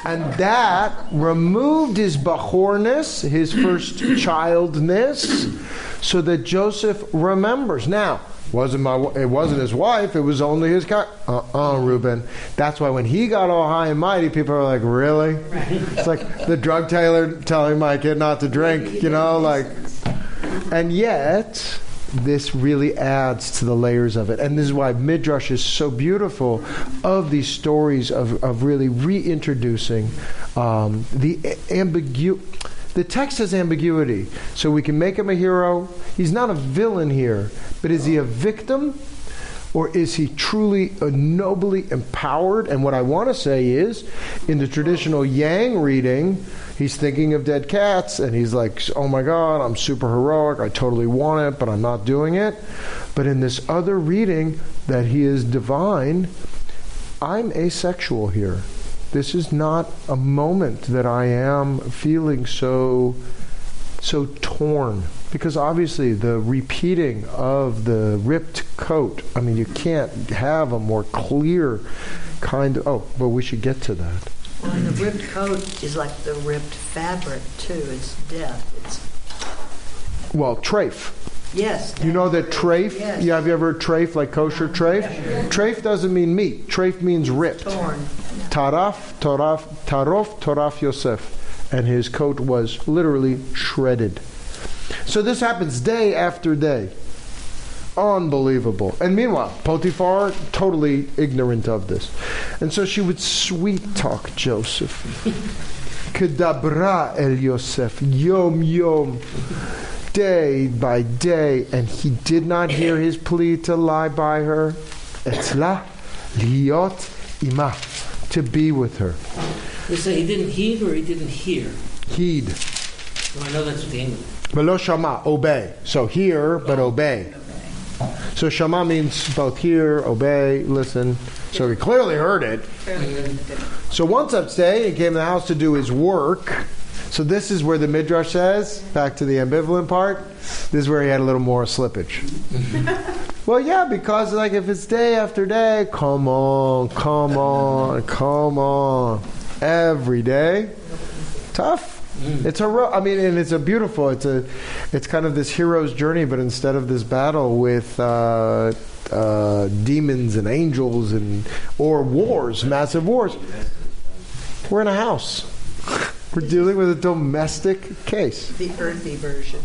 And that removed his bachorness, his first childness, so that Joseph remembers. Now, it wasn't his wife, it was only his Reuben. That's why when he got all high and mighty, people are like, really? Right. It's like the drug dealer telling my kid not to drink, and yet this really adds to the layers of it. And this is why Midrash is so beautiful of these stories of really reintroducing the ambiguity. The text has ambiguity, so we can make him a hero. He's not a villain here, but is he a victim, or is he truly nobly empowered? And what I want to say is, in the traditional Yang reading, he's thinking of dead cats, and he's like, oh my God, I'm super heroic, I totally want it, but I'm not doing it. But in this other reading, that he is divine, I'm asexual here. This is not a moment that I am feeling so torn. Because obviously the repeating of the ripped coat, I mean, you can't have a more clear kind of... but we should get to that. Well, and the ripped coat is like the ripped fabric, too. It's death. Well, treif. Yes. You know that treif? Yes. Yeah, have you ever heard treif, like kosher treif? Yeah. Treif doesn't mean meat. Treif means ripped. Torn. Tarof Yosef. And his coat was literally shredded. So this happens day after day. Unbelievable. And meanwhile, Potiphar, totally ignorant of this. And so she would sweet talk Joseph. Kedabra el Yosef, yom yom, day by day. And he did not hear his plea to lie by her. Etzla liot ima. to be with her. You say he didn't heed or he didn't hear? Heed. No, I know that's what the English. Velo shama, obey. So hear, but obey. So shama means both hear, obey, listen. So he clearly heard it. So one such day, he came to the house to do his work. So this is where the Midrash says, back to the ambivalent part, this is where he had a little more slippage. Well, yeah, because like if it's day after day, come on, every day, tough. It's and it's a beautiful. It's kind of this hero's journey, but instead of this battle with demons and angels or wars, massive wars, we're in a house. We're dealing with a domestic case. The earthy version.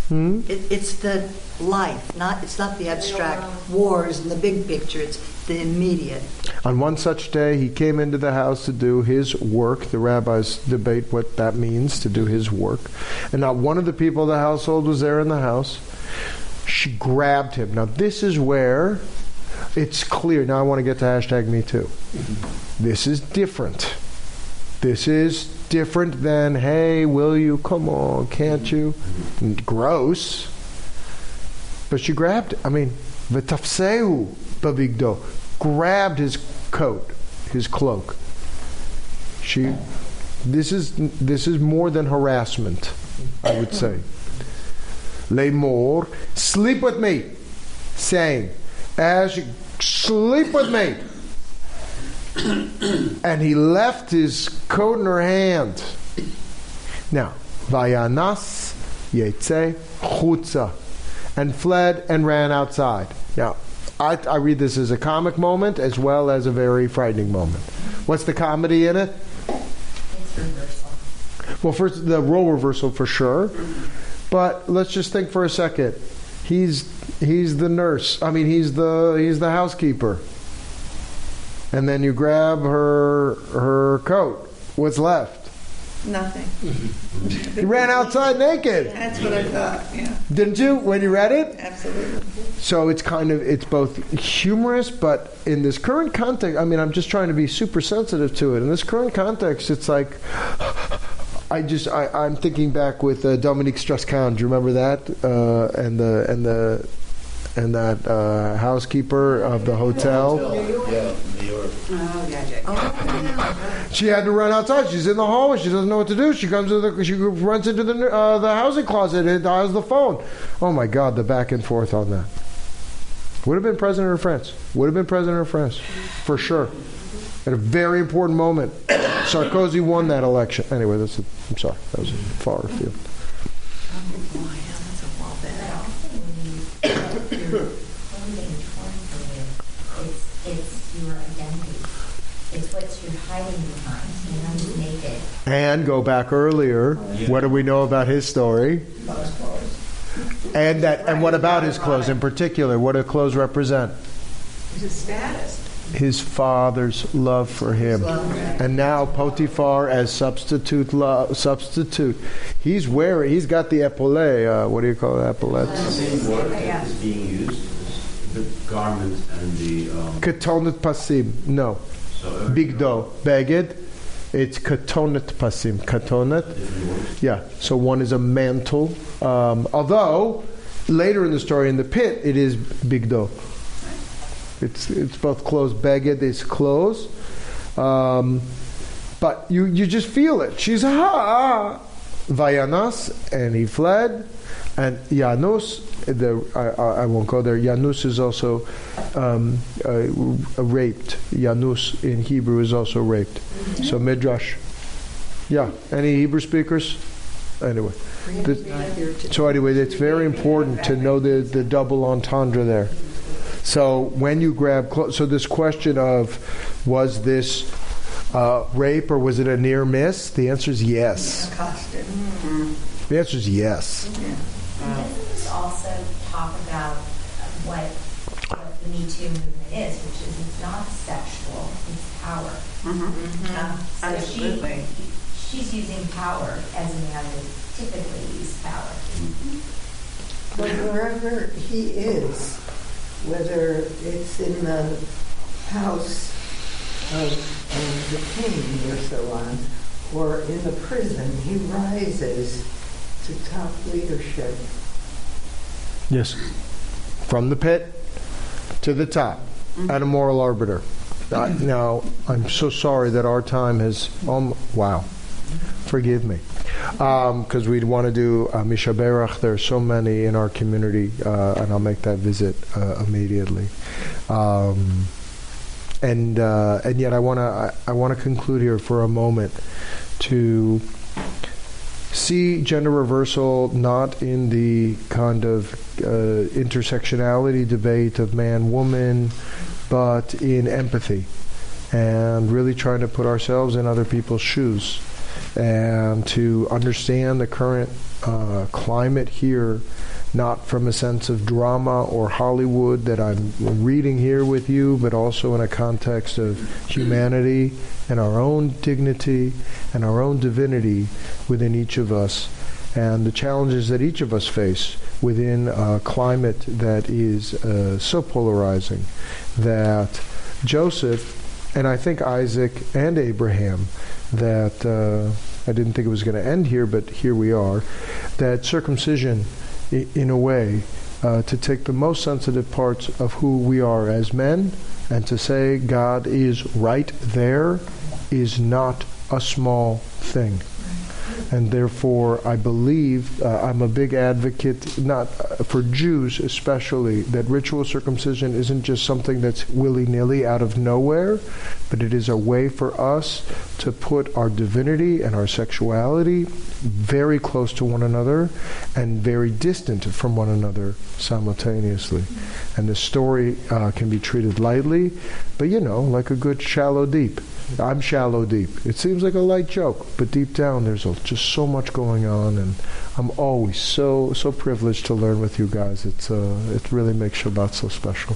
It's the life, it's not the abstract wars and the big picture. It's the immediate. On one such day, he came into the house to do his work. The rabbis debate what that means, to do his work. And not one of the people of the household was there in the house. She grabbed him. Now, this is where it's clear. Now, I want to get to #MeToo. This is different. This is different than, hey, will you? Come on, can't you? Gross. But she grabbed, v'tafsehu bavigdo, grabbed his coat, his cloak. This is more than harassment, I would say. Lemor, sleep with me, saying, sleep with me. And he left his coat in her hand. Now, Vayanas yetze chutza, and fled and ran outside. Now, I read this as a comic moment as well as a very frightening moment. What's the comedy in it? It's reversal. Well, first, the role reversal for sure. But let's just think for a second. He's the nurse. He's the housekeeper. And then you grab her coat. What's left? Nothing. He ran outside naked. That's what I thought, yeah. Didn't you, when you read it? Absolutely. So it's both humorous, but in this current context, I'm just trying to be super sensitive to it. In this current context, it's like, I'm thinking back with Dominique Strauss-Kahn. Do you remember that? And that housekeeper of the hotel. Yeah, New York. Oh, yeah. She had to run outside. She's in the hallway. She doesn't know what to do. She runs into the housing closet and dials the phone. Oh my God, the back and forth on that. Would have been president of France. For sure. At a very important moment. Sarkozy won that election. Anyway, I'm sorry. That was far afield. It's your identity. It's what you're hiding behind. You're naked. And go back earlier. What do we know about his story? And what about his clothes in particular? What do clothes represent? His status. His father's love for him. And now Potiphar as substitute. He's got the epaulette. What do you call it? Epaulettes? The same word is being used. The garment and the... Ketonet pasim. No. So Bigdo. Beged. It's ketonet pasim. Ketonet. Yeah. So one is a mantle. Although, later in the story, in the pit, it is bigdo. It's both clothes. Beged is clothes. But you just feel it. She's Vayanas, and he fled. And Janus, I won't go there. Janus is also raped. Janus in Hebrew is also raped. So Midrash. Yeah. Any Hebrew speakers? Anyway. It's very important to know the double entendre there. So when you grab clothes, so this question of was this rape or was it a near miss? The answer is yes. The answer is yes. Doesn't this also talk about what the Me Too movement is, which is it's not sexual, it's power. So Absolutely. she's using power as a man would typically use power. But wherever he is, whether it's in the house of the king or so on, or in the prison, he rises to top leadership. Yes. From the pit to the top, at a moral arbiter. Now, I'm so sorry that our time has... wow. Forgive me. Because we'd want to do Misha Berach. There are so many in our community, and I'll make that visit immediately. And yet I want to conclude here for a moment to see gender reversal not in the kind of intersectionality debate of man-woman, but in empathy and really trying to put ourselves in other people's shoes and to understand the current climate here, not from a sense of drama or Hollywood that I'm reading here with you, but also in a context of humanity and our own dignity and our own divinity within each of us, and the challenges that each of us face within a climate that is so polarizing that Joseph, and I think Isaac and Abraham, that I didn't think it was going to end here, but here we are, that circumcision, in a way, to take the most sensitive parts of who we are as men and to say God is right there is not a small thing. And therefore, I believe, I'm a big advocate, not for Jews especially, that ritual circumcision isn't just something that's willy-nilly out of nowhere, but it is a way for us to put our divinity and our sexuality very close to one another and very distant from one another simultaneously. And the story can be treated lightly, but like a good shallow deep. I'm shallow deep. It seems like a light joke, but deep down there's just so much going on, and I'm always so privileged to learn with you guys. It really makes Shabbat so special.